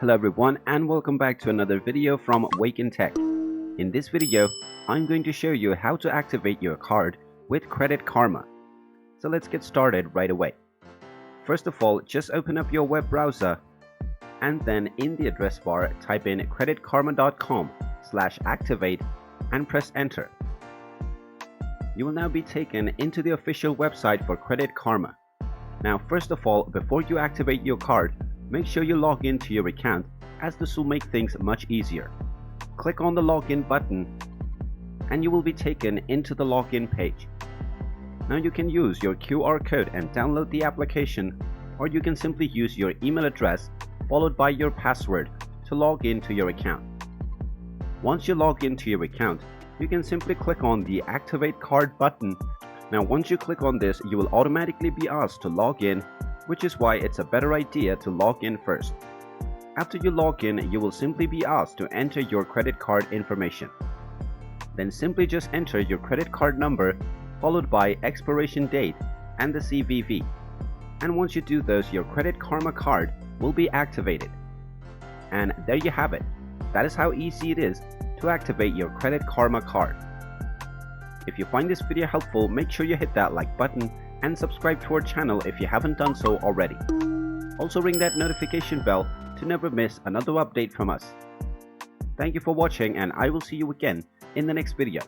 Hello everyone and welcome back to another video from Wake&Tech. In this video, I'm going to show you how to activate your card with Credit Karma. So let's get started right away. First of all, just open up your web browser and then in the address bar type in creditkarma.com/activate and press enter. You will now be taken into the official website for Credit Karma. Now first of all, before you activate your card, make sure you log into your account, as this will make things much easier. Click on the login button and you will be taken into the login page. Now you can use your QR code and download the application, or you can simply use your email address followed by your password to log into your account. Once you log into your account, you can simply click on the Activate Card button. Now once you click on this, you will automatically be asked to log in, which is why it's a better idea to log in first. After you log in, you will simply be asked to enter your credit card information. Then simply just enter your credit card number followed by expiration date and the CVV. And once you do those, your Credit Karma card will be activated. And there you have it. That is how easy it is to activate your Credit Karma card. If you find this video helpful, make sure you hit that like button and subscribe to our channel if you haven't done so already. Also ring that notification bell to never miss another update from us. Thank you for watching and I will see you again in the next video.